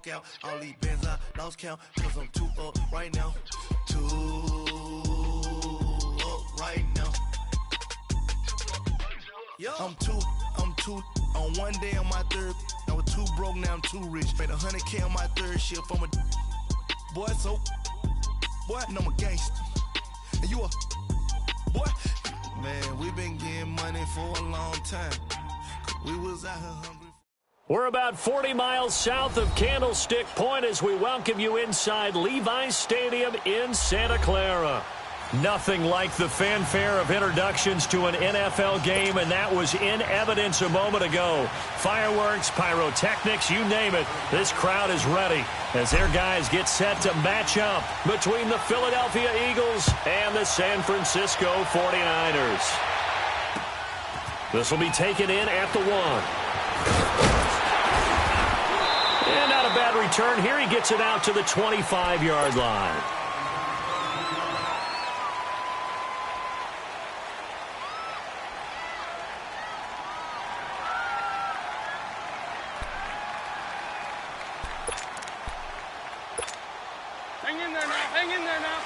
walk out. All these bands I lost count, cause I'm too up right now. Too up right now. I'm too on one day on my third. I was too broke, now I'm too rich. Made 100K on my third shift. I'm a boy, so boy, and I'm a gangster. And you a boy. Man, we been getting money for a long time. We was out here hungry. We're about 40 miles south of Candlestick Point as we welcome you inside Levi's Stadium in Santa Clara. Nothing like the fanfare of introductions to an NFL game, and that was in evidence a moment ago. Fireworks, pyrotechnics, you name it. This crowd is ready as their guys get set to match up between the Philadelphia Eagles and the San Francisco 49ers. This will be taken in at the 1. And not a bad return here. He gets it out to the 25-yard line. Hang in there now.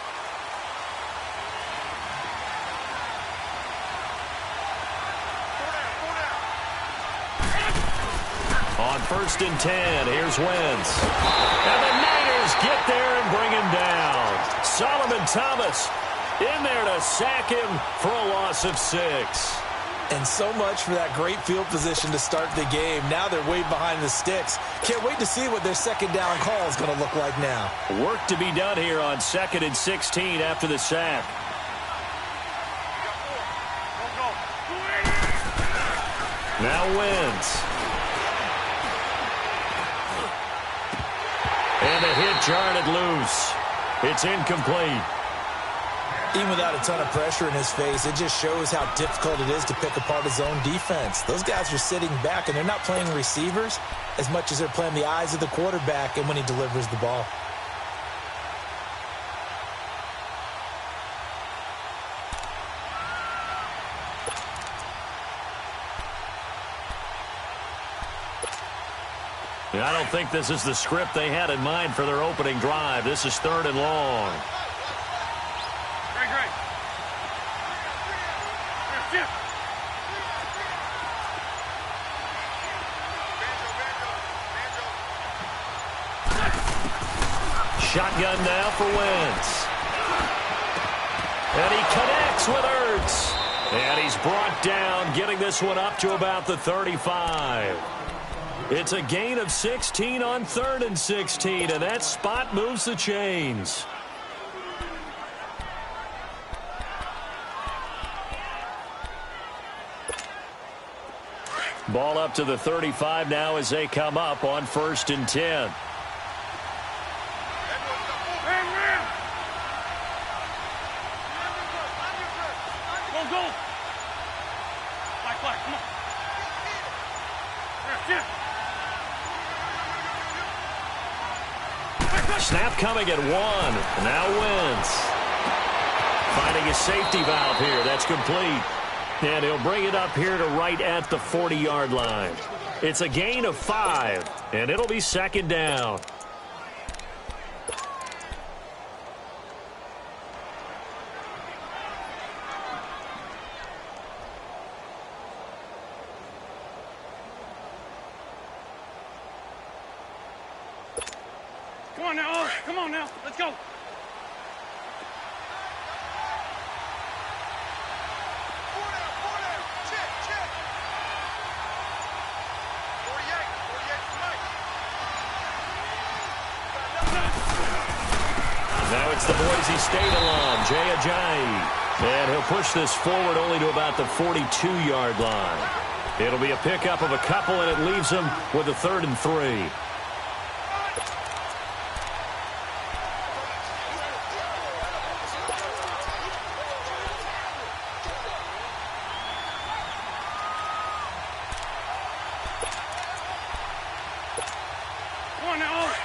On 1st and 10, here's Wentz. And the Niners get there and bring him down. Solomon Thomas in there to sack him for a loss of 6. And so much for that great field position to start the game. Now they're way behind the sticks. Can't wait to see what their second down call is going to look like now. Work to be done here on 2nd and 16 after the sack. Now Wentz. And the hit jarred loose. It's incomplete. Even without a ton of pressure in his face, it just shows how difficult it is to pick apart his own defense. Those guys are sitting back, and they're not playing receivers as much as they're playing the eyes of the quarterback and when he delivers the ball. I don't think this is the script they had in mind for their opening drive. This is 3rd and long. Shotgun now for Wentz. And he connects with Ertz. And he's brought down, getting this one up to about the 35. It's a gain of 16 on 3rd and 16, and that spot moves the chains. Ball up to the 35 now as they come up on 1st and 10. Snap coming at 1. Now Wentz. Finding a safety valve here. That's complete. And he'll bring it up here to right at the 40-yard line. It's a gain of 5, and it'll be 2nd down. Come on now, oh, come on now, let's go. Now it's the Boise State alum, Jay Ajayi. And he'll push this forward only to about the 42-yard line. It'll be a pickup of a couple, and it leaves him with a 3rd and 3.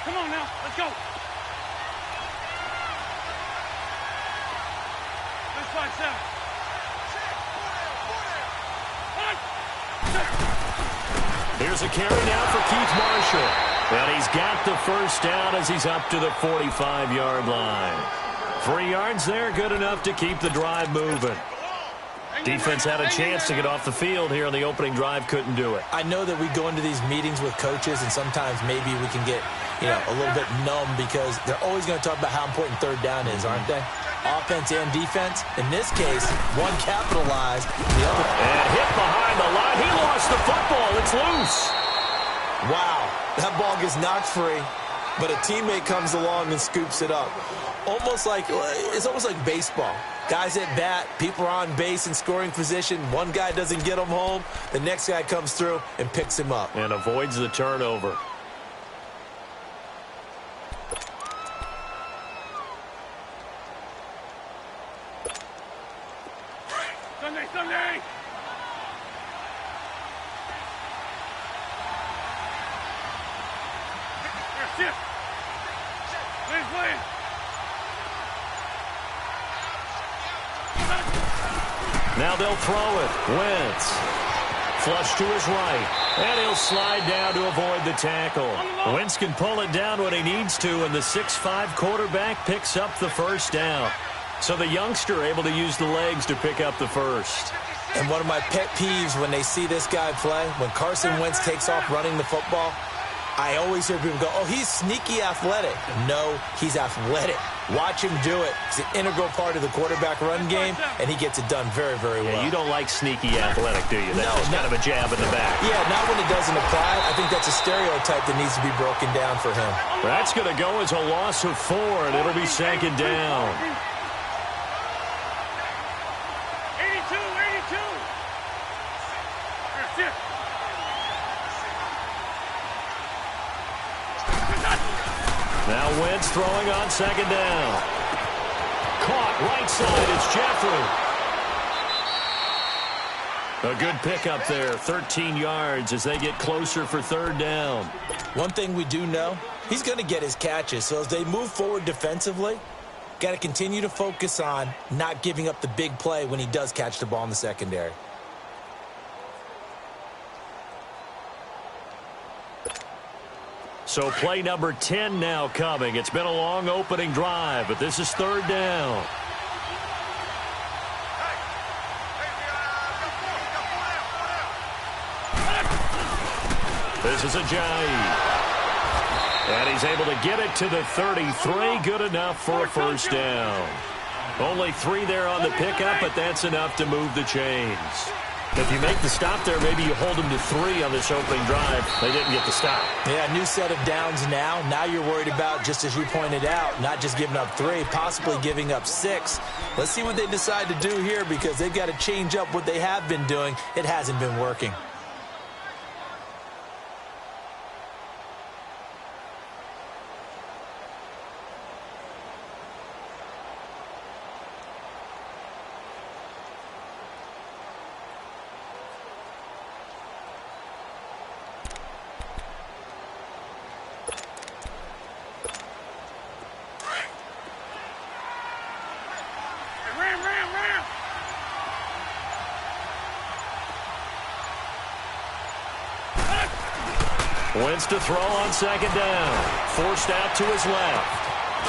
Come on now, let's go. Let's 5-7. Here's a carry now for Keith Marshall. And he's got the first down as he's up to the 45-yard line. 3 yards there, good enough to keep the drive moving. Defense had a chance to get off the field here on the opening drive, couldn't do it. I know that we go into these meetings with coaches, and sometimes maybe we can get, a little bit numb because they're always going to talk about how important third down is, aren't they? Offense and defense. In this case, one capitalized, the other. And hit behind the line. He lost the football. It's loose. Wow, that ball gets knocked free, but a teammate comes along and scoops it up. It's almost like baseball. Guys at bat, people are on base in scoring position. One guy doesn't get him home. The next guy comes through and picks him up. And avoids the turnover. Sunday! Shift! Please. Now they'll throw it. Wentz. Flush to his right. And he'll slide down to avoid the tackle. Wentz can pull it down when he needs to, and the 6'5" quarterback picks up the first down. So the youngster able to use the legs to pick up the first. And one of my pet peeves when they see this guy play, when Carson Wentz takes off running the football, I always hear people go, oh, he's sneaky athletic. No, he's athletic. Watch him do it. It's an integral part of the quarterback run game, and he gets it done very, very well. Yeah, you don't like sneaky athletic, do you? That's no, kind of a jab in the back. Yeah, not when it doesn't apply. I think that's a stereotype that needs to be broken down for him. That's going to go as a loss of 4, and it'll be second down. 82. Shift. Now Wentz throwing on second down. Caught right side. It's Jeffrey. A good pickup there. 13 yards as they get closer for third down. One thing we do know, he's going to get his catches. So as they move forward defensively, got to continue to focus on not giving up the big play when he does catch the ball in the secondary. So play number 10 now coming. It's been a long opening drive, but this is third down. This is Ajayi. And he's able to get it to the 33. Good enough for a first down. Only 3 there on the pickup, but that's enough to move the chains. If you make the stop there, maybe you hold them to 3 on this opening drive. They didn't get the stop. Yeah, new set of downs now. Now you're worried about, just as you pointed out, not just giving up 3, possibly giving up 6. Let's see what they decide to do here because they've got to change up what they have been doing. It hasn't been working. Wentz to throw on second down. Forced out to his left.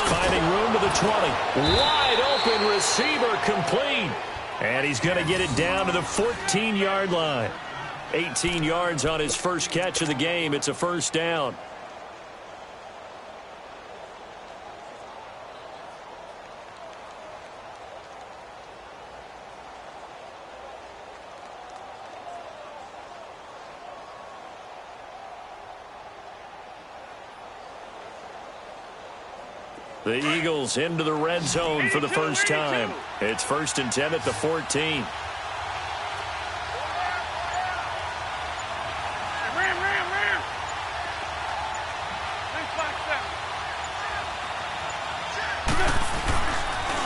Finding room to the 20. Wide open receiver complete. And he's going to get it down to the 14-yard line. 18 yards on his first catch of the game. It's a first down. The Eagles into the red zone for the first time. It's 1st and 10 at the 14.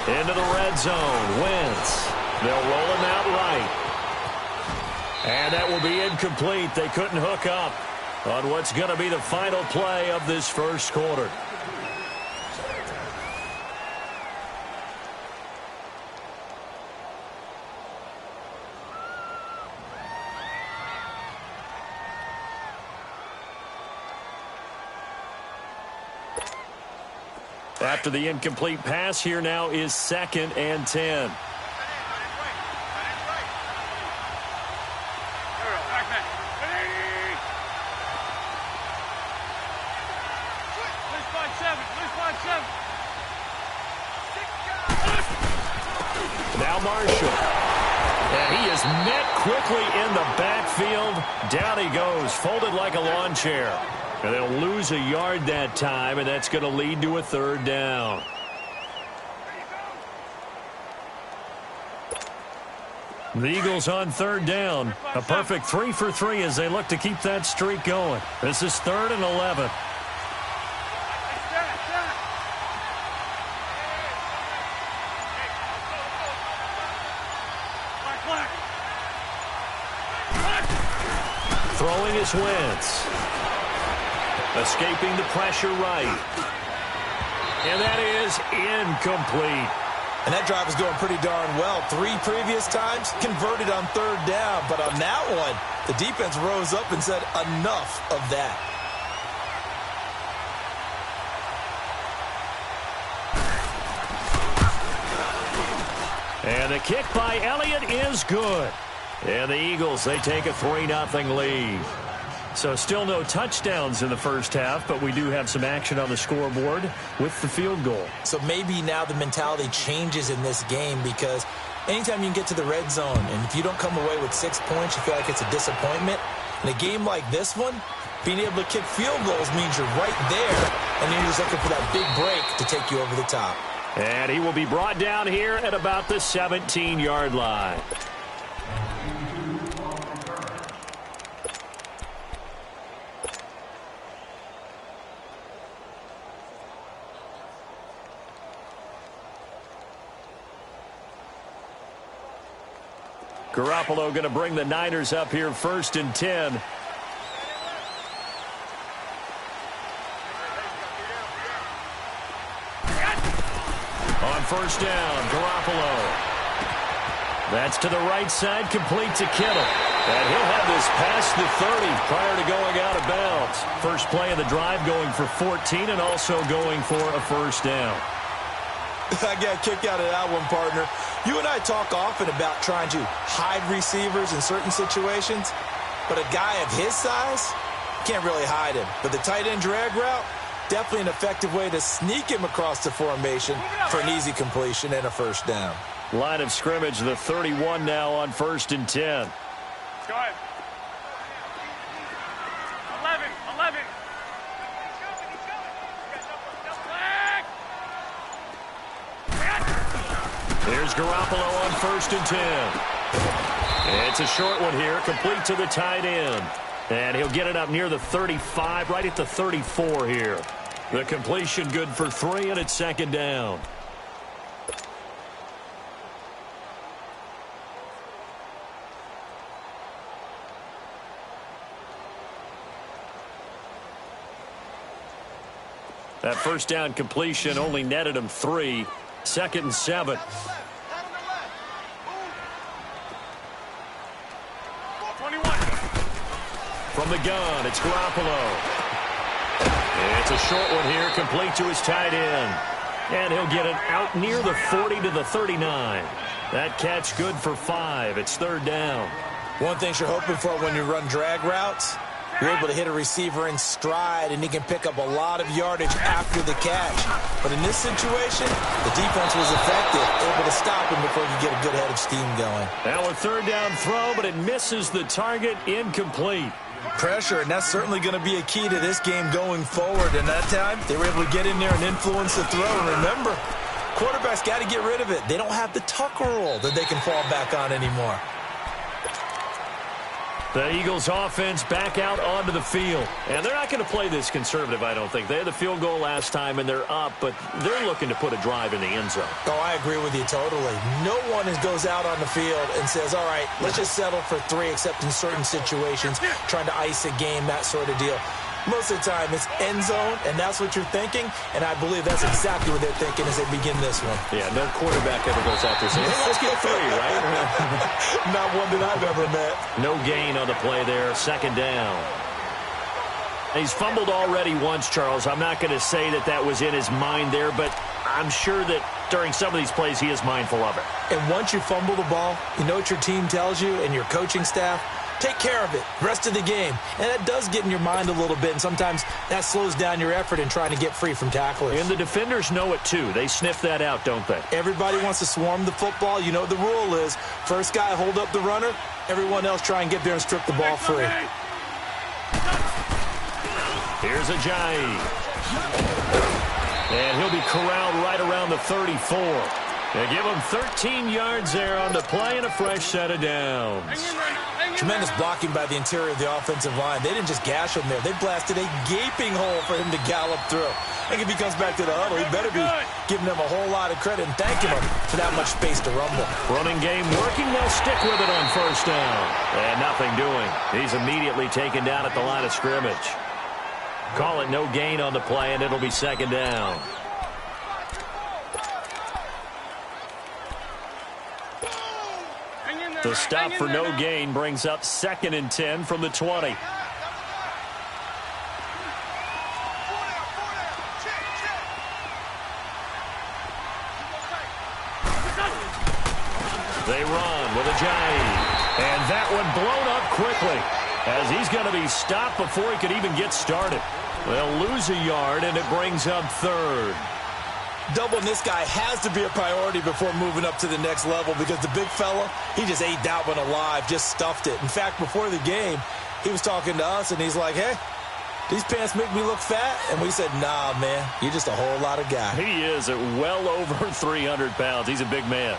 Into the red zone. Wentz. They'll roll him out right. And that will be incomplete. They couldn't hook up on what's going to be the final play of this first quarter. After the incomplete pass, here now is 2nd and 10. Now Marshall. And he is met quickly in the backfield. Down he goes, folded like a lawn chair. And they'll lose a yard that time, and that's going to lead to a 3rd down. The Eagles on 3rd down. A perfect 3 for 3 as they look to keep that streak going. This is 3rd and 11. Throwing is Wentz. Escaping the pressure right. And that is incomplete. And that drive is going pretty darn well. 3 previous times converted on 3rd down. But on that one, the defense rose up and said enough of that. And the kick by Elliott is good. And the Eagles, they take a 3-0 lead. So still no touchdowns in the first half, but we do have some action on the scoreboard with the field goal. So maybe now the mentality changes in this game, because anytime you can get to the red zone, and if you don't come away with 6 points, you feel like it's a disappointment. In a game like this one, being able to kick field goals means you're right there, and then you're just looking for that big break to take you over the top. And he will be brought down here at about the 17-yard line. Garoppolo going to bring the Niners up here 1st and 10. On 1st down, Garoppolo. That's to the right side, complete to Kittle. And he'll have this past the 30 prior to going out of bounds. First play of the drive going for 14 and also going for a 1st down. I got a kick out of that one, partner. You and I talk often about trying to hide receivers in certain situations, but a guy of his size can't really hide him. But the tight end drag route, definitely an effective way to sneak him across the formation for an easy completion and a 1st down. Line of scrimmage, the 31 now on 1st and 10. Go ahead. 11. Here's Garoppolo on 1st and 10. It's a short one here, complete to the tight end. And he'll get it up near the 35, right at the 34 here. The completion good for 3, and it's 2nd down. That 1st down completion only netted him 3. 2nd and 7. From the gun, it's Garoppolo. It's a short one here, complete to his tight end. And he'll get it out near the 40 to the 39. That catch good for 5. It's 3rd down. One thing you're hoping for when you run drag routes, you're able to hit a receiver in stride, and he can pick up a lot of yardage after the catch. But in this situation, the defense was effective, able to stop him before he could get a good head of steam going. Now a 3rd down throw, but it misses the target, incomplete. Pressure, and that's certainly going to be a key to this game going forward. And that time, they were able to get in there and influence the throw. And remember, quarterbacks got to get rid of it. They don't have the tucker roll that they can fall back on anymore. The Eagles offense back out onto the field. And they're not going to play this conservative, I don't think. They had the field goal last time, and they're up, but they're looking to put a drive in the end zone. Oh, I agree with you totally. No one goes out on the field and says, all right, let's just settle for 3, except in certain situations, trying to ice a game, that sort of deal. Most of the time, it's end zone, and that's what you're thinking, and I believe that's exactly what they're thinking as they begin this one. Yeah, no quarterback ever goes out there saying, hey, let's get 3, right? Not one that I've ever met. No gain on the play there, 2nd down. He's fumbled already once, Charles. I'm not going to say that was in his mind there, but I'm sure that during some of these plays he is mindful of it. And once you fumble the ball, you know what your team tells you and your coaching staff? Take care of it rest of the game. And that does get in your mind a little bit, and sometimes that slows down your effort in trying to get free from tacklers. And the defenders know it too. They sniff that out, don't they? Everybody wants to swarm the football. You know what the rule is. First guy hold up the runner. Everyone else try and get there and strip the ball free. Here's Ajayi. And he'll be corralled right around the 34. They give him 13 yards there on the play and a fresh set of downs. Tremendous blocking by the interior of the offensive line. They didn't just gash him there. They blasted a gaping hole for him to gallop through. I think if he comes back to the huddle, he better be giving them a whole lot of credit and thanking him for that much space to rumble. Running game working. They'll stick with it on first down. And nothing doing. He's immediately taken down at the line of scrimmage. Call it no gain on the play, and it'll be second down. The stop for no gain brings up 2nd and 10 from the 20. They run with Ajayi. And that one blown up quickly as he's going to be stopped before he could even get started. They'll lose a yard, and it brings up 3rd. Doubling this guy has to be a priority before moving up to the next level because the big fella, he just ate that one alive, just stuffed it. In fact, before the game, he was talking to us, and he's like, hey, these pants make me look fat? And we said, nah, man, you're just a whole lot of guy. He is at well over 300 pounds. He's a big man.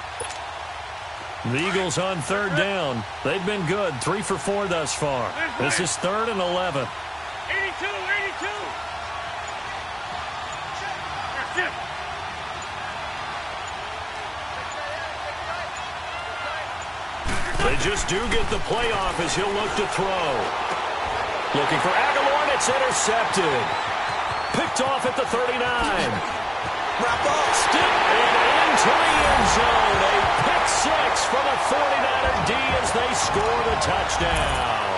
The Eagles on 3rd down. They've been good, 3 for 4 thus far. This is 3rd and 11. 82, 82. They just do get the play off as he'll look to throw. Looking for Aguilar, and it's intercepted. Picked off at the 39. Wrap up. Stick and into the end zone. A pick 6 from a 49er D as they score the touchdown.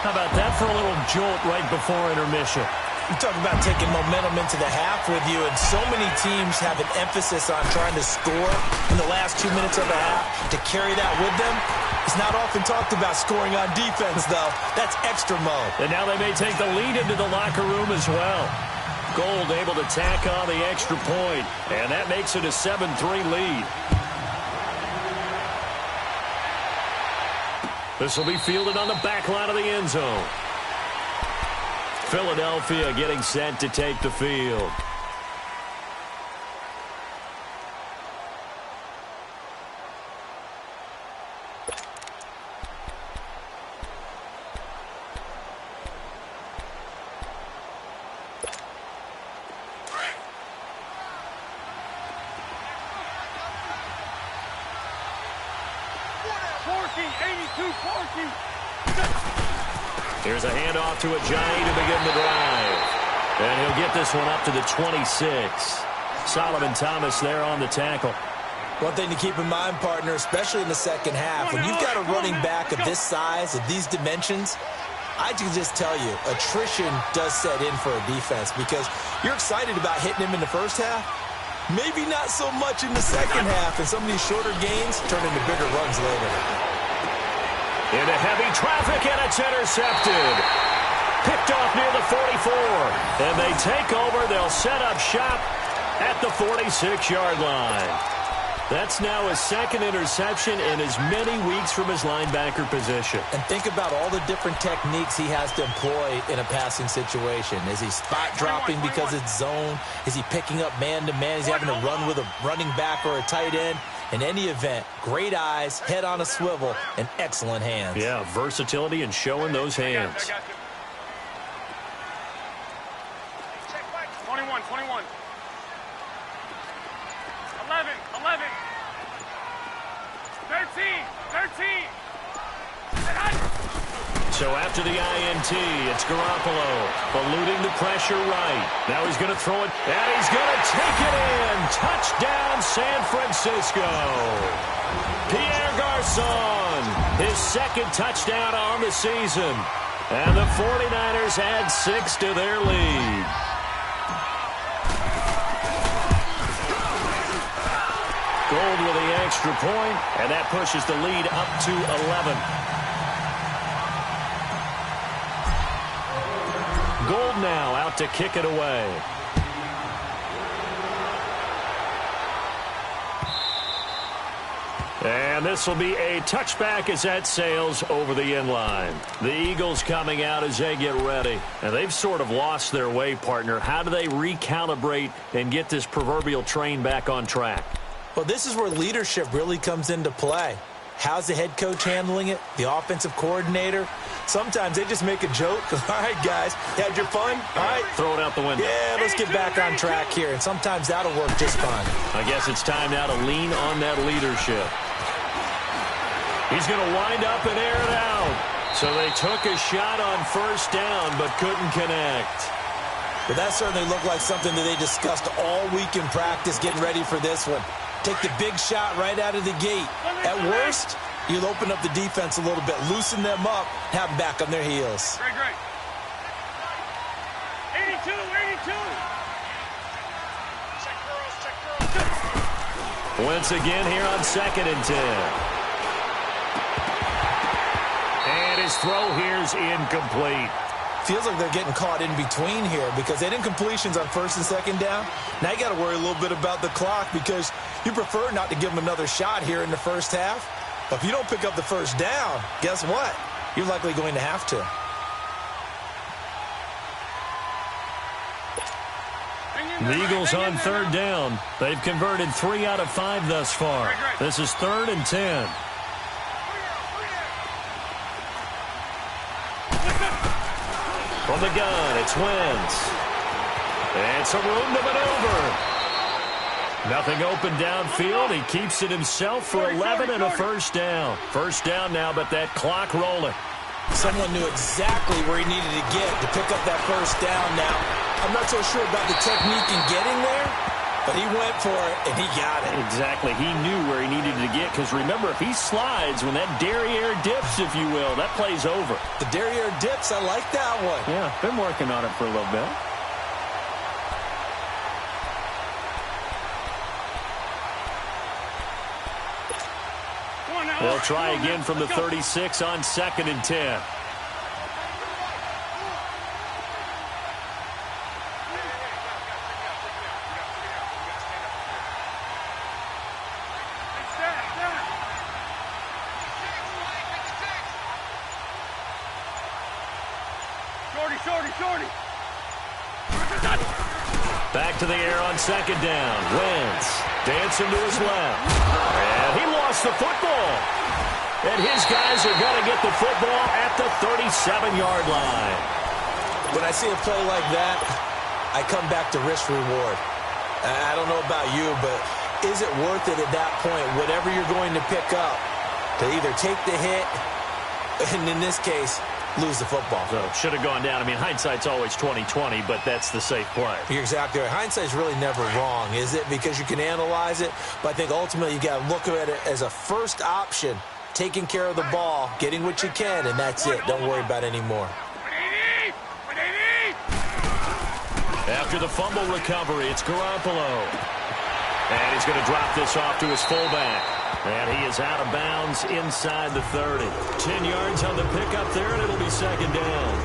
How about that for a little jolt right before intermission? You talk about taking momentum into the half with you, and so many teams have an emphasis on trying to score in the last 2 minutes of the half. To carry that with them, it's not often talked about scoring on defense, though. That's extra mode. And now they may take the lead into the locker room as well. Gold able to tack on the extra point, and that makes it a 7-3 lead. This will be fielded on the back line of the end zone. Philadelphia getting set to take the field. Here's a handoff to Ajayi to begin the drive. And he'll get this one up to the 26. Solomon Thomas there on the tackle. One thing to keep in mind, partner, especially in the second half, when you've got a running back of this size, of these dimensions, I can just tell you, attrition does set in for a defense because you're excited about hitting him in the first half. Maybe not so much in the second half, and some of these shorter gains turn into bigger runs later. Into heavy traffic, and it's intercepted. Picked off near the 44. And they take over. They'll set up shop at the 46-yard line. That's now his 2nd interception in as many weeks from his linebacker position. And think about all the different techniques he has to employ in a passing situation. Is he spot dropping because it's zone? Is he picking up man-to-man? Is he having to run with a running back or a tight end? In any event, great eyes, head on a swivel, and excellent hands. Yeah, versatility and showing those hands. 21, 21. 11, 11. 13, 13. So after the INT, it's Garoppolo eluding the pressure right. Now he's going to throw it, and he's going to take it in. Touchdown, San Francisco. Pierre Garçon, his 2nd touchdown on the season. And the 49ers add 6 to their lead. Gold with the extra point, and that pushes the lead up to 11. Gold now out to kick it away. And this will be a touchback as that sails over the end line. The Eagles coming out as they get ready. And they've sort of lost their way, partner. How do they recalibrate and get this proverbial train back on track? Well, this is where leadership really comes into play. How's the head coach handling it? The offensive coordinator? Sometimes they just make a joke. All right, guys, had your fun? All right. Throw it out the window. Yeah, let's get back on track here. And sometimes that'll work just fine. I guess it's time now to lean on that leadership. He's going to wind up and air it out. So they took a shot on first down but couldn't connect. But that certainly looked like something that they discussed all week in practice getting ready for this one. Take the big shot right out of the gate. At worst, you'll open up the defense a little bit, loosen them up, have them back on their heels. Great. 82, 82. Once again here on 2nd and 10. And his throw here's incomplete. Feels like they're getting caught in between here because they didn't completions on 1st and 2nd down. Now you got to worry a little bit about the clock because you prefer not to give them another shot here in the first half. But if you don't pick up the first down, guess what? You're likely going to have to. The Eagles on 3rd down. They've converted 3 out of 5 thus far. This is 3rd and 10. From the gun, it's Wentz. And some room to maneuver. Nothing open downfield. He keeps it himself for 11 and a first down. First down now, but that clock rolling. Someone knew exactly where he needed to get to pick up that first down now. I'm not so sure about the technique in getting there, but he went for it, and he got it. Exactly. He knew where he needed to get, because remember, if he slides, when that derriere dips, if you will, that play's over. The derriere dips, I like that one. Yeah, been working on it for a little bit. They'll try again from the 36 on 2nd and 10. Shorty. Back to the air on 2nd down. Wentz dancing to his left. And he lost the football. And his guys are going to get the football at the 37-yard line. When I see a play like that, I come back to risk-reward. I don't know about you, but is it worth it at that point, whatever you're going to pick up, to either take the hit, and in this case, lose the football? So should have gone down. I mean, hindsight's always 20/20, but that's the safe play. You're exactly right. Hindsight's really never wrong, is it? Because you can analyze it, but I think ultimately you got to look at it as a first option, taking care of the ball, getting what you can, and that's it. Don't worry about it anymore. After the fumble recovery, it's Garoppolo. And he's going to drop this off to his fullback. And he is out of bounds inside the 30. 10 yards on the pickup there, and it'll be 2nd down.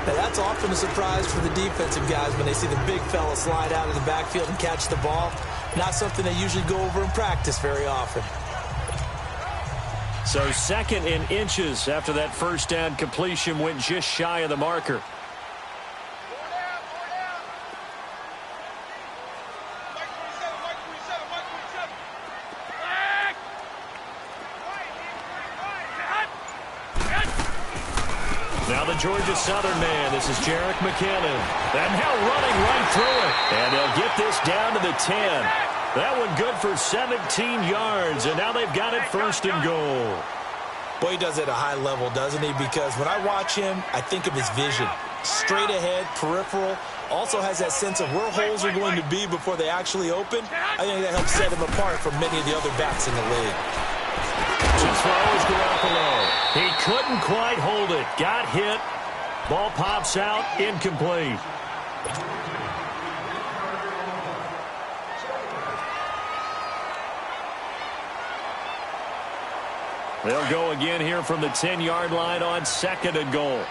Now, that's often a surprise for the defensive guys when they see the big fella slide out of the backfield and catch the ball. Not something they usually go over in practice very often. So 2nd and inches after that first down completion went just shy of the marker. Now the Georgia Southern man, this is Jerick McKinnon. And now running right through it. And they'll get this down to the 10. That one good for 17 yards, and now they've got it 1st and goal. Boy, he does it at a high level, doesn't he? Because when I watch him, I think of his vision. Straight ahead, peripheral. Also has that sense of where holes are going to be before they actually open. I think that helps set him apart from many of the other backs in the league. To throw is Garoppolo. He couldn't quite hold it. Got hit. Ball pops out. Incomplete. They'll go again here from the 10-yard line on 2nd and goal.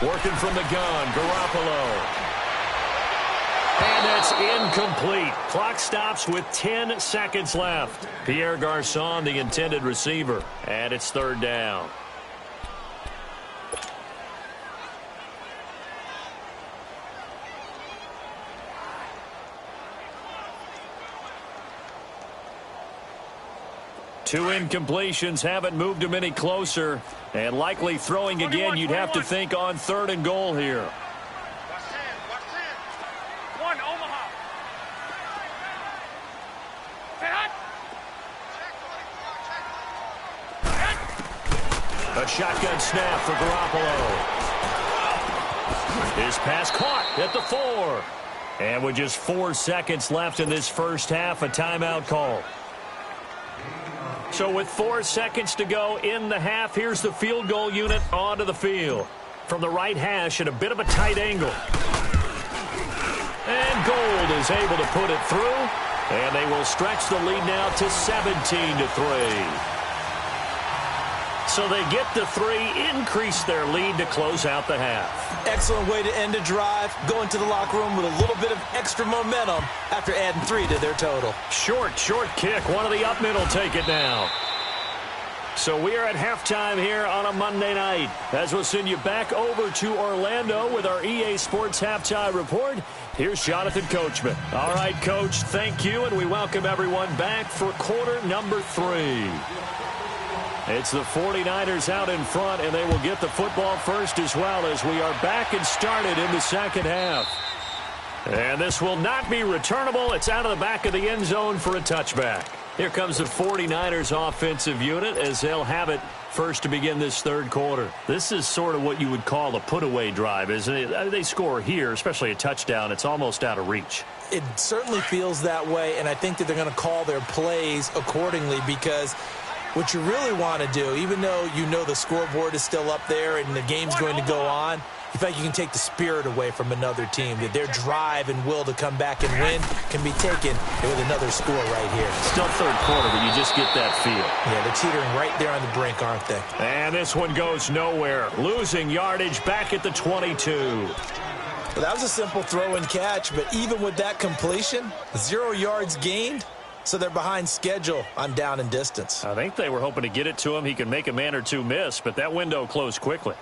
Working from the gun, Garoppolo. And it's incomplete. Clock stops with 10 seconds left. Pierre Garçon, the intended receiver. And it's 3rd down. Two incompletions haven't moved him any closer. And likely throwing again, you'd have to think on 3rd and goal here. One, Omaha. A shotgun snap for Garoppolo. His pass caught at the 4. And with just 4 seconds left in this first half, a timeout call. So with 4 seconds to go in the half, here's the field goal unit onto the field. From the right hash at a bit of a tight angle. And Gold is able to put it through. And they will stretch the lead now to 17-3. So they get the 3, increase their lead to close out the half. Excellent way to end a drive. Go into the locker room with a little bit of extra momentum after adding 3 to their total. Short kick. One of the up middle take it now. So we are at halftime here on a Monday night. As we'll send you back over to Orlando with our EA Sports Halftime Report. Here's Jonathan Coachman. All right, Coach, thank you, and we welcome everyone back for quarter number 3. It's the 49ers out in front, and they will get the football first as well as we are back and started in the second half. And this will not be returnable. It's out of the back of the end zone for a touchback. Here comes the 49ers offensive unit as they'll have it first to begin this third quarter. This is sort of what you would call a put-away drive, isn't it? They score here, especially a touchdown. It's almost out of reach. It certainly feels that way, and I think that they're going to call their plays accordingly because what you really want to do, even though you know the scoreboard is still up there and the game's going to go on, you think you can take the spirit away from another team, that their drive and will to come back and win can be taken with another score right here. Still third quarter, but you just get that feel. Yeah, they're teetering right there on the brink, aren't they? And this one goes nowhere. Losing yardage back at the 22. Well, that was a simple throw and catch, but even with that completion, 0 yards gained. So they're behind schedule on down and distance. I think they were hoping to get it to him. He can make a man or two miss, but that window closed quickly.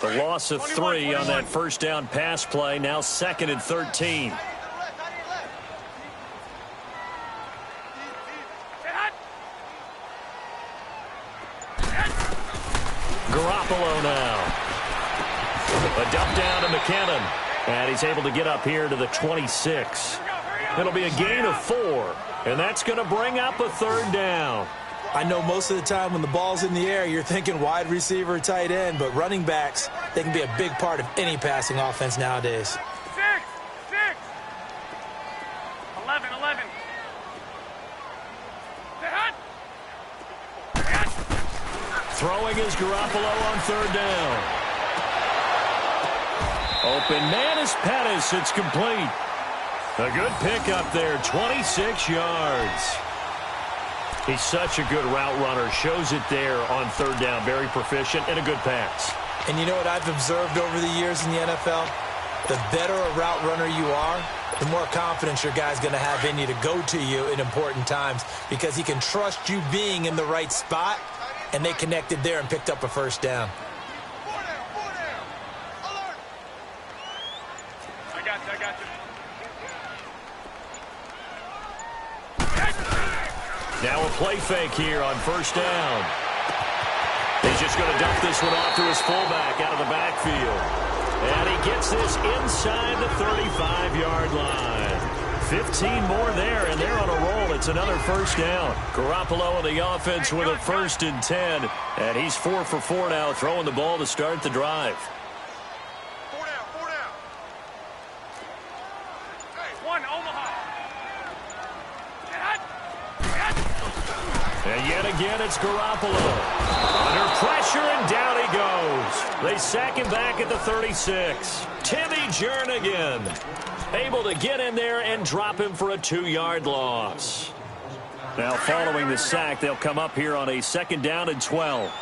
The loss of 3 on that first down pass play. Now 2nd and 13. Garoppolo now. A dump down to McKinnon. And he's able to get up here to the 26. It'll be a gain of 4, and that's going to bring up a 3rd down. I know most of the time when the ball's in the air, you're thinking wide receiver, tight end, but running backs, they can be a big part of any passing offense nowadays. 6. 11. Throwing is Garoppolo on 3rd down. Open man is Pettis. It's complete. A good pickup there, 26 yards. He's such a good route runner. Shows it there on 3rd down. Very proficient and a good pass. And you know what I've observed over the years in the NFL? The better a route runner you are, the more confidence your guy's going to have in you to go to you in important times because he can trust you being in the right spot, and they connected there and picked up a 1st down. I got you. Now a play fake here on 1st down. He's just going to dump this one off to his fullback out of the backfield. And he gets this inside the 35-yard line. 15 more there, and they're on a roll. It's another 1st down. Garoppolo on the offense with a 1st and 10. And he's 4 for 4 now, throwing the ball to start the drive. 4 down. Hey, 1, Omaha. And yet again. It's Garoppolo. Under pressure, and down he goes. They sack him back at the 36. Timmy Jernigan able to get in there and drop him for a 2-yard loss. Now, following the sack, they'll come up here on a 2nd down and 12.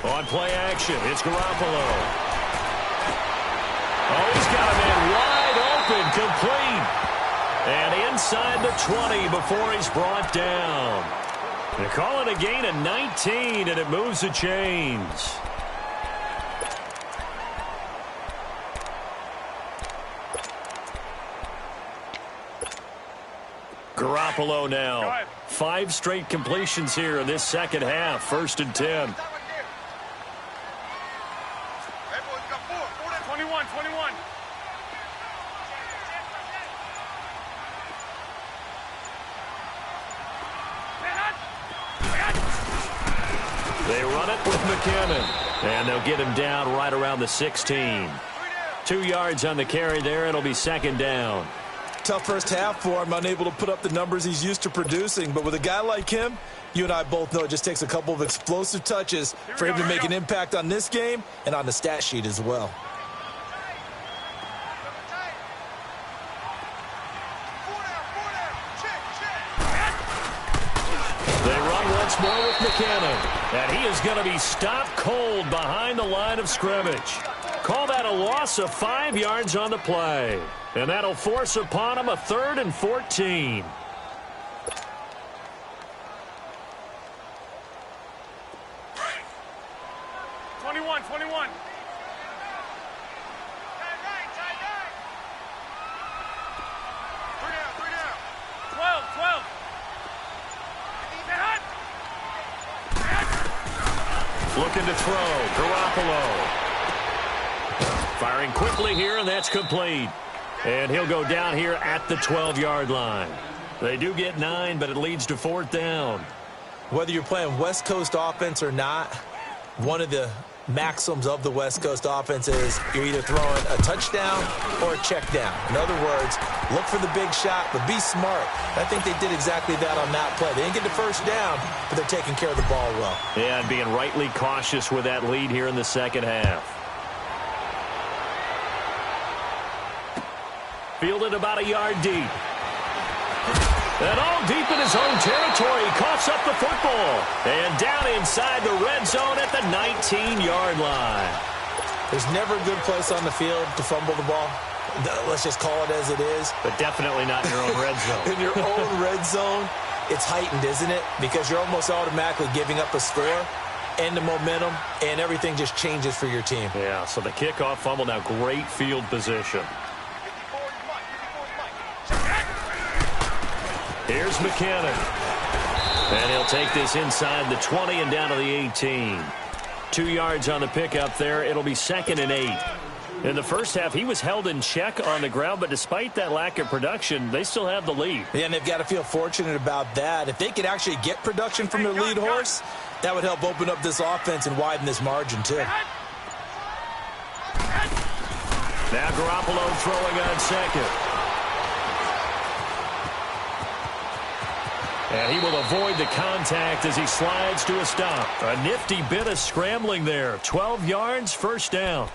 On play action, it's Garoppolo. Oh, he's got a man wide open, complete. And inside the 20 before he's brought down. They call it a gain of 19, and it moves the chains. Garoppolo now. 5 straight completions here in this second half. 1st and 10. 21. They run it with McKinnon. And they'll get him down right around the 16. 2 yards on the carry there. It'll be 2nd down. Tough first half for him, unable to put up the numbers he's used to producing. But with a guy like him, you and I both know it just takes a couple of explosive touches for him to make an impact on this game and on the stat sheet as well. They run once more with McKinnon. And he is going to be stopped cold behind the line of scrimmage. Call that a loss of 5 yards on the play. And that'll force upon him a 3rd and 14. Twenty-one. 12. Looking to throw. Garoppolo. Firing quickly here, and that's complete. And he'll go down here at the 12-yard line. They do get 9, but it leads to 4th down. Whether you're playing West Coast offense or not, one of the maxims of the West Coast offense is you're either throwing a touchdown or a check down. In other words, look for the big shot, but be smart. I think they did exactly that on that play. They didn't get the first down, but they're taking care of the ball well. Yeah, and being rightly cautious with that lead here in the second half. Fielded about a yard deep. And all deep in his own territory. Coughs up the football. And down inside the red zone at the 19-yard line. There's never a good place on the field to fumble the ball. Let's just call it as it is. But definitely not in your own red zone. In your own red zone, it's heightened, isn't it? Because you're almost automatically giving up a score and the momentum, and everything just changes for your team. Yeah, so the kickoff fumble, now great field position. Here's McKinnon. And he'll take this inside the 20 and down to the 18. 2 yards on the pickup there. It'll be 2nd and 8. In the first half, he was held in check on the ground, but despite that lack of production, they still have the lead. Yeah, and they've got to feel fortunate about that. If they could actually get production from their lead horse, that would help open up this offense and widen this margin, too. Now Garoppolo throwing on 2nd. And he will avoid the contact as he slides to a stop. A nifty bit of scrambling there. 12 yards, 1st down.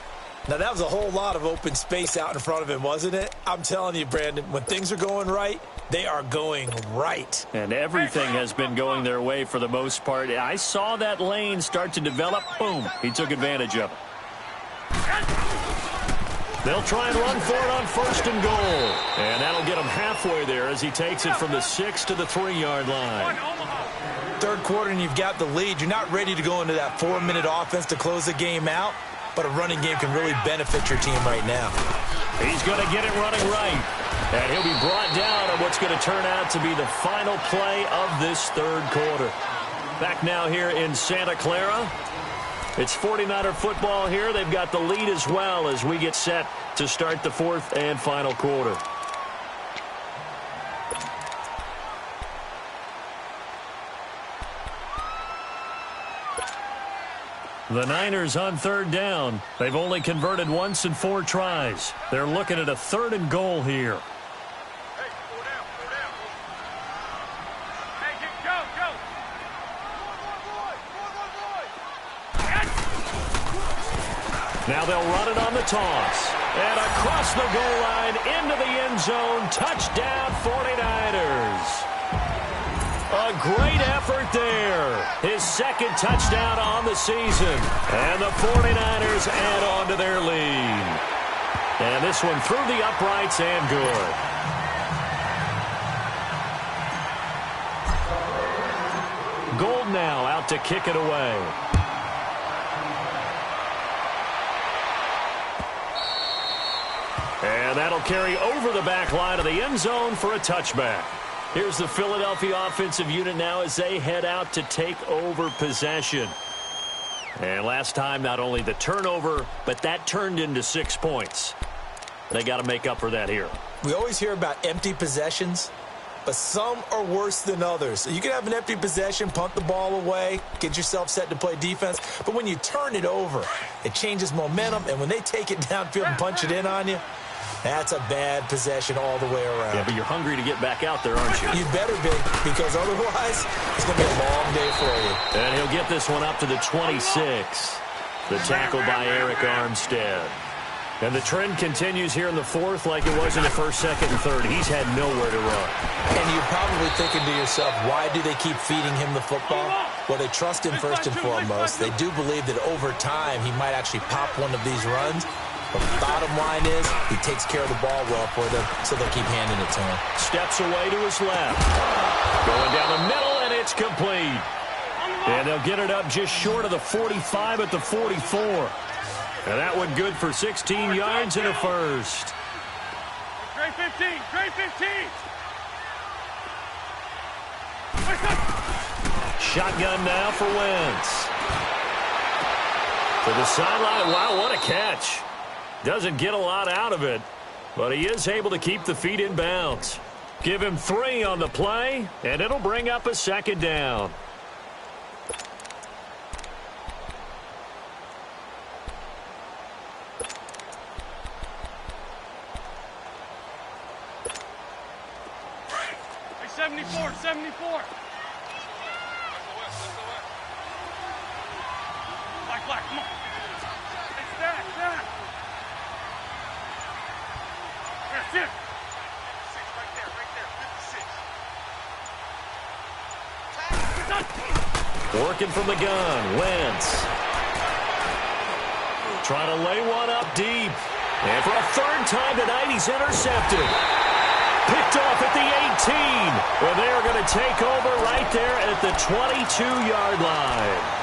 Now, that was a whole lot of open space out in front of him, wasn't it? I'm telling you, Brandon, when things are going right, they are going right. And everything has been going their way for the most part. I saw that lane start to develop. Boom. He took advantage of it. They'll try and run for it on 1st and goal. And that'll get him halfway there as he takes it from the 6 to the 3-yard line. Third quarter and you've got the lead. You're not ready to go into that 4-minute offense to close the game out, but a running game can really benefit your team right now. He's going to get it running right. And he'll be brought down on what's going to turn out to be the final play of this third quarter. Back now here in Santa Clara. It's 49er football here. They've got the lead as well as we get set to start the 4th and final quarter. The Niners on third down. They've only converted once in 4 tries. They're looking at a 3rd and goal here. Hey, go down, go down. Hey, go, go. Now they'll run it on the toss. And across the goal line into the end zone. Touchdown 49ers. A great effort there. His 2nd touchdown on the season. And the 49ers add on to their lead. And this one through the uprights and good. Gold now out to kick it away. And that'll carry over the back line of the end zone for a touchback. Here's the Philadelphia offensive unit now as they head out to take over possession. And last time, not only the turnover, but that turned into 6 points. They got to make up for that here. We always hear about empty possessions, but some are worse than others. You can have an empty possession, punt the ball away, get yourself set to play defense, but when you turn it over, it changes momentum, and when they take it downfield and punch it in on you, that's a bad possession all the way around. Yeah, but you're hungry to get back out there, aren't you? You better be, because otherwise it's going to be a long day for you. And he'll get this one up to the 26. The tackle by Eric Armstead. And the trend continues here in the 4th like it was in the 1st, 2nd, and 3rd. He's had nowhere to run. And you're probably thinking to yourself, why do they keep feeding him the football? Well, they trust him first and foremost. They do believe that over time he might actually pop one of these runs. But the bottom line is he takes care of the ball well for them, so they'll keep handing it to him. Steps away to his left. Going down the middle, and it's complete. And they'll get it up just short of the 45 at the 44. And that one good for 16 yards and a first. Great 15, great 15. Shotgun now for Wentz. To the sideline. Wow, what a catch. Doesn't get a lot out of it, but he is able to keep the feet in bounds. Give him 3 on the play, and it'll bring up a 2nd down. Hey, 74, 74. Black, come on. Hey, stack. That's it. 56 right there, 56. Working from the gun, Wentz. Trying to lay one up deep. And for a 3rd time tonight, he's intercepted. Picked off at the 18. Well, they are going to take over right there at the 22-yard line.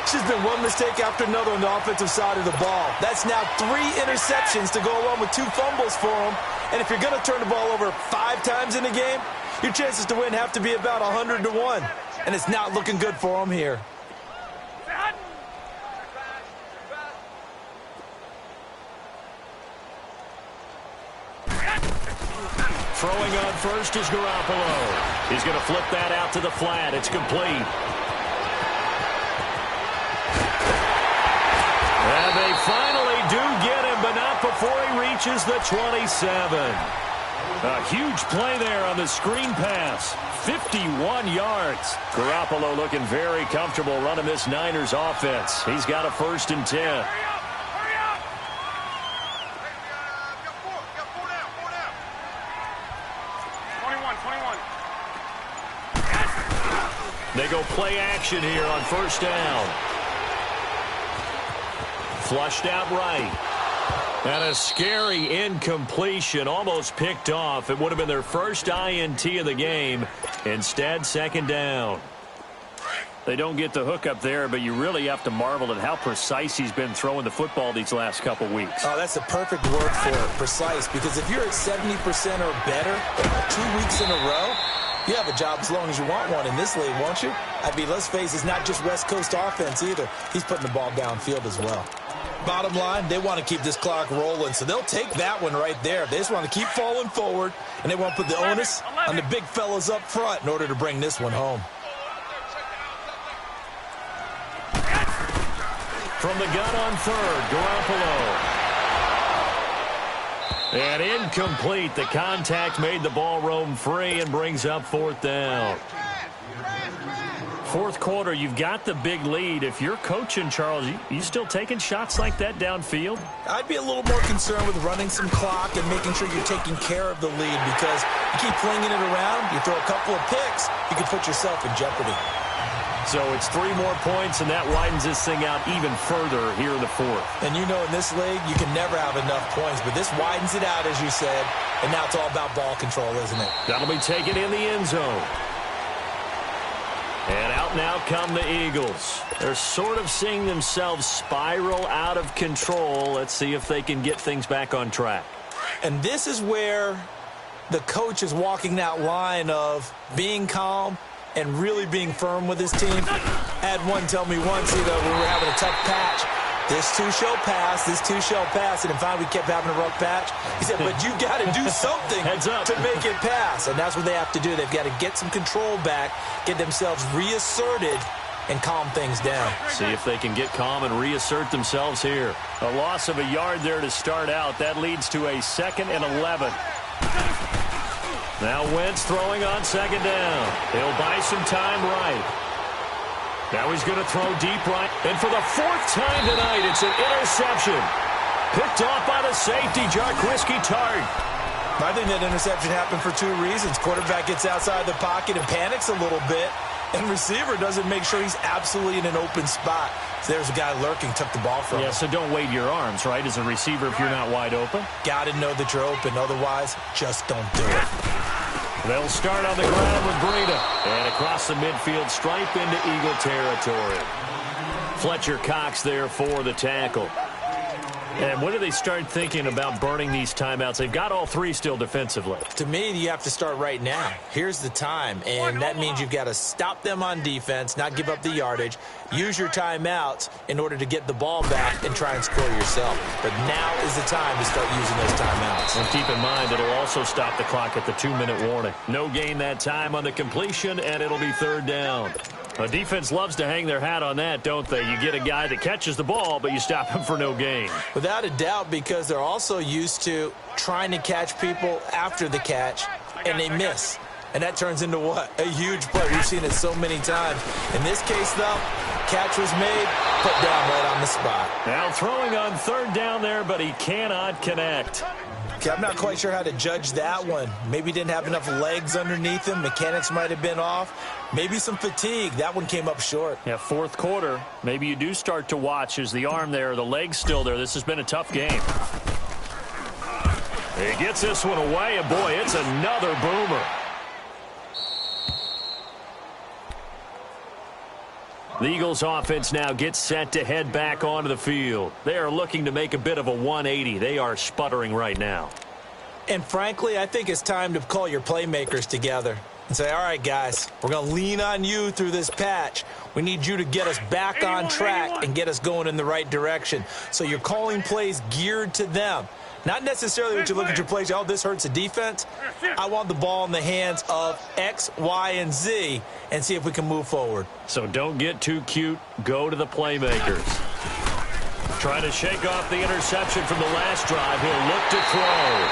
It's just been one mistake after another on the offensive side of the ball. That's now 3 interceptions to go along with 2 fumbles for him. And if you're going to turn the ball over 5 times in a game, your chances to win have to be about 100 to 1. And it's not looking good for him here. Throwing on first is Garoppolo. He's going to flip that out to the flat. It's complete. And they finally do get him, but not before he reaches the 27. A huge play there on the screen pass. 51 yards. Garoppolo looking very comfortable running this Niners offense. He's got a 1st and 10. Hurry up. Got four down. 21. They go play action here on 1st down. Flushed out right. And a scary incompletion, almost picked off. It would have been their first INT of the game. Instead, 2nd down. They don't get the hook up there, but you really have to marvel at how precise he's been throwing the football these last couple weeks. Oh, that's the perfect word for it, precise, because if you're at 70% or better 2 weeks in a row, you have a job as long as you want one in this league, won't you? I mean, let's face it, it's not just West Coast offense either. He's putting the ball downfield as well. Bottom line, they want to keep this clock rolling, so they'll take that one right there. They just want to keep falling forward, and they want to put the onus on the big fellas up front in order to bring this one home. From the gun on third, Garoppolo. And incomplete. The contact made the ball roam free and brings up fourth down. Fourth quarter, you've got the big lead. If you're coaching, Charles, you still taking shots like that downfield? I'd be a little more concerned with running some clock and making sure you're taking care of the lead, because you keep flinging it around, you throw a couple of picks, you can put yourself in jeopardy. So it's 3 more points, and that widens this thing out even further here in the fourth. And you know in this league, you can never have enough points, but this widens it out, as you said, and now it's all about ball control, isn't it? That'll be taken in the end zone. And out now come the Eagles. They're sort of seeing themselves spiral out of control. Let's see if they can get things back on track. And this is where the coach is walking that line of being calm and really being firm with his team. I had one tell me once, when we were having a tough patch, this too shall pass, this too shall pass, and finally we kept having a rough patch. He said, but you got to do something to make it pass, and that's what they have to do. They've got to get some control back, get themselves reasserted, and calm things down. See if they can get calm and reassert themselves here. A loss of a yard there to start out. That leads to a 2nd and 11. Now Wentz throwing on second down. He'll buy some time right. Now he's going to throw deep right. And for the 4th time tonight, it's an interception. Picked off by the safety, Jarquiski Tart. I think that interception happened for 2 reasons. Quarterback gets outside the pocket and panics a little bit, and receiver doesn't make sure he's absolutely in an open spot. So there's a guy lurking, took the ball from him. Yeah, so don't wave your arms, right, as a receiver if you're not wide open. Got to know that you're open. Otherwise, just don't do it. They'll start on the ground with Breida. And across the midfield stripe into Eagle territory. Fletcher Cox there for the tackle. And when do they start thinking about burning these timeouts? They've got all 3 still defensively. To me, you have to start right now. Here's the time, and that means you've got to stop them on defense, not give up the yardage, use your timeouts in order to get the ball back and try and score yourself. But now is the time to start using those timeouts. And keep in mind, it'll also stop the clock at the 2-minute warning. No gain that time on the completion, and it'll be 3rd down. A defense loves to hang their hat on that, don't they? You get a guy that catches the ball, but you stop him for no gain. Without a doubt, because they're also used to trying to catch people after the catch, and they miss. And that turns into what? A huge play. We've seen it so many times. In this case, though, catch was made, put down right on the spot. Now throwing on 3rd down there, but he cannot connect. Okay, I'm not quite sure how to judge that one. Maybe didn't have enough legs underneath him. Mechanics might have been off. Maybe some fatigue. That one came up short. Yeah, 4th quarter. Maybe you do start to watch as the arm there, the leg's still there. This has been a tough game. He gets this one away, and boy, it's another boomer. The Eagles offense now gets set to head back onto the field. They are looking to make a bit of a 180. They are sputtering right now. And frankly, I think it's time to call your playmakers together and say, all right, guys, we're going to lean on you through this patch. We need you to get us back on track and get us going in the right direction. So you're calling plays geared to them. Not necessarily when you look at your plays, oh, this hurts the defense. I want the ball in the hands of X, Y, and Z and see if we can move forward. So don't get too cute. Go to the playmakers. Trying to shake off the interception from the last drive. He'll look to throw.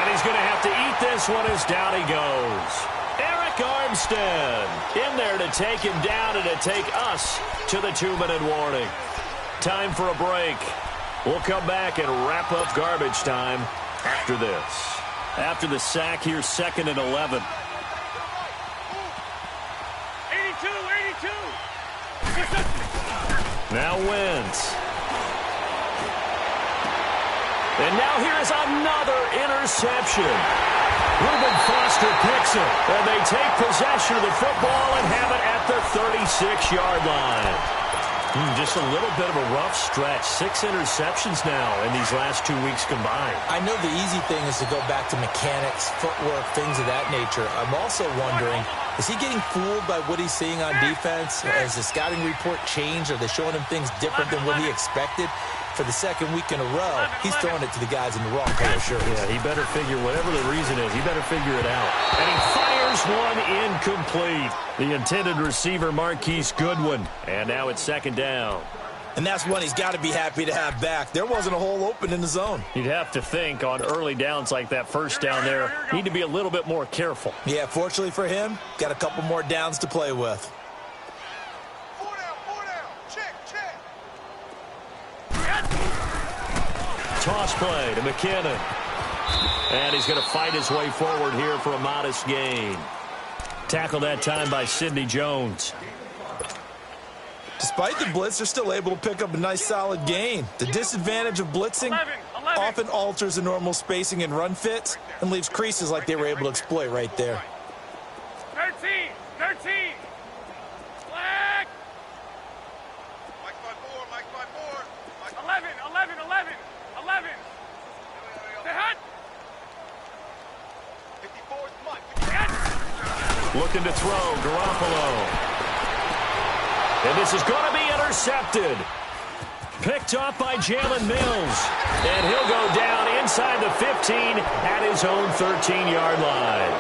And he's going to have to eat this one as down he goes. Eric Armstead in there to take him down and to take us to the 2-minute warning. Time for a break. We'll come back and wrap up garbage time after this. After the sack, here's 2nd and 11. 82. Now Wentz. And now here is another interception. Reuben Foster picks it, and they take possession of the football and have it at the 36-yard line. Just a little bit of a rough stretch. 6 interceptions now in these last 2 weeks combined. I know the easy thing is to go back to mechanics, footwork, things of that nature. I'm also wondering, is he getting fooled by what he's seeing on defense? Has the scouting report changed? Are they showing him things different than what he expected? For the 2nd week in a row, he's throwing it to the guys in the wrong color shirts. Yeah, he better figure, whatever the reason is, he better figure it out. And he fires one incomplete. The intended receiver, Marquise Goodwin. And now it's 2nd down. And that's one he's got to be happy to have back. There wasn't a hole open in the zone. You'd have to think on early downs like that first down there, need to be a little bit more careful. Yeah, fortunately for him, got a couple more downs to play with. 4 down. Check. Toss play to McKinnon. And he's going to fight his way forward here for a modest gain. Tackled that time by Sidney Jones. Despite the blitz, they're still able to pick up a nice solid gain. The disadvantage of blitzing 11. often alters the normal spacing and run fits and leaves creases like they were able to exploit right there. 13. Flag. Mike by four. 11. Stay hot. 54 is Mike. Looking to throw, Garoppolo. And this is going to be intercepted. Picked off by Jalen Mills. And he'll go down inside the 15 at his own 13-yard line.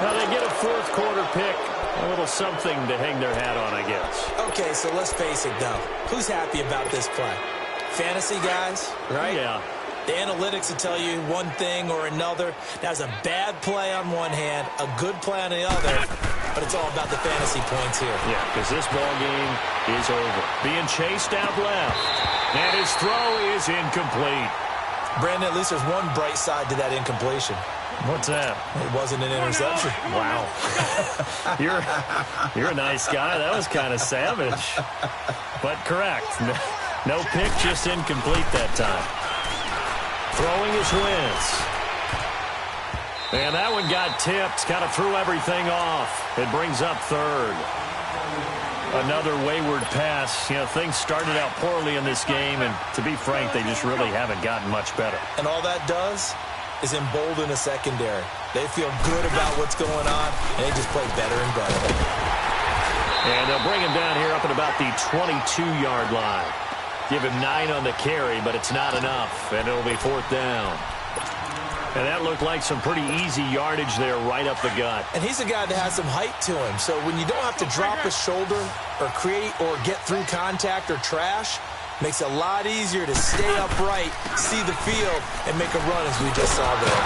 Now they get a fourth quarter pick. A little something to hang their hat on, I guess. Okay, so let's face it, though. Who's happy about this play? Fantasy guys, right? Yeah. The analytics will tell you one thing or another. That's a bad play on one hand, a good play on the other, but it's all about the fantasy points here. Yeah, because this ball game is over. Being chased out left, and his throw is incomplete. Brandon, at least there's one bright side to that incompletion. What's that? It wasn't an interception. Wow. You're a nice guy. That was kind of savage. But correct. No pick, just incomplete that time. Throwing his Wentz. And that one got tipped. Kind of threw everything off. It brings up third. Another wayward pass. You know, things started out poorly in this game, and to be frank, they just really haven't gotten much better. And all that does is embolden the secondary. They feel good about what's going on, and they just play better and better. And they'll bring him down here up at about the 22-yard line. Give him 9 on the carry, but it's not enough, and it'll be fourth down. And that looked like some pretty easy yardage there right up the gut. And he's a guy that has some height to him, so when you don't have to drop a shoulder or create or get through contact or trash, makes it a lot easier to stay upright, see the field, and make a run as we just saw there.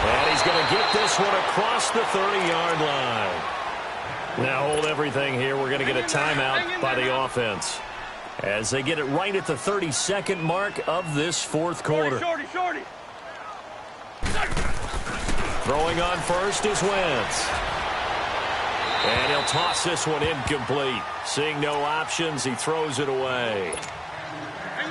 And he's going to get this one across the 30-yard line. Now hold everything here. We're going to get a timeout by the offense as they get it right at the 32nd mark of this fourth quarter. Shorty. Throwing on first is Wentz. And he'll toss this one incomplete. Seeing no options, he throws it away.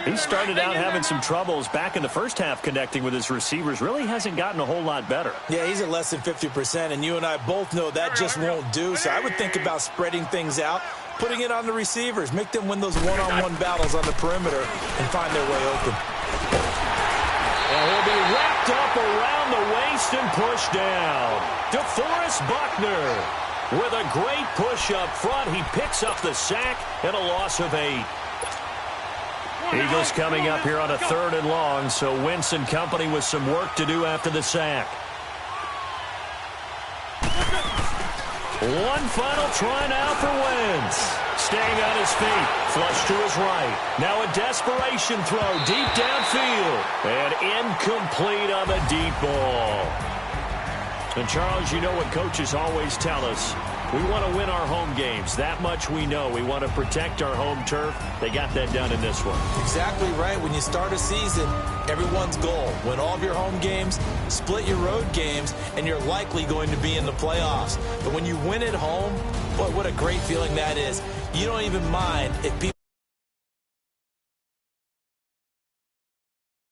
He started out having some troubles back in the first half connecting with his receivers. Really hasn't gotten a whole lot better. Yeah, he's at less than 50%, and you and I both know that just won't do. So I would think about spreading things out, putting it on the receivers, make them win those one-on-one battles on the perimeter and find their way open. And he'll be wrapped up around the waist and pushed down. DeForest Buckner with a great push up front. He picks up the sack and a loss of 8. Eagles coming up here on a 3rd and long, so Wentz and company with some work to do after the sack. One final try now for Wentz. Staying on his feet, flush to his right. Now a desperation throw deep downfield. And incomplete on the deep ball. And Charles, you know what coaches always tell us. We want to win our home games. That much we know. We want to protect our home turf. They got that done in this one. Exactly right. When you start a season, everyone's goal. Win all of your home games, split your road games, and you're likely going to be in the playoffs. But when you win at home, boy, what a great feeling that is. You don't even mind if people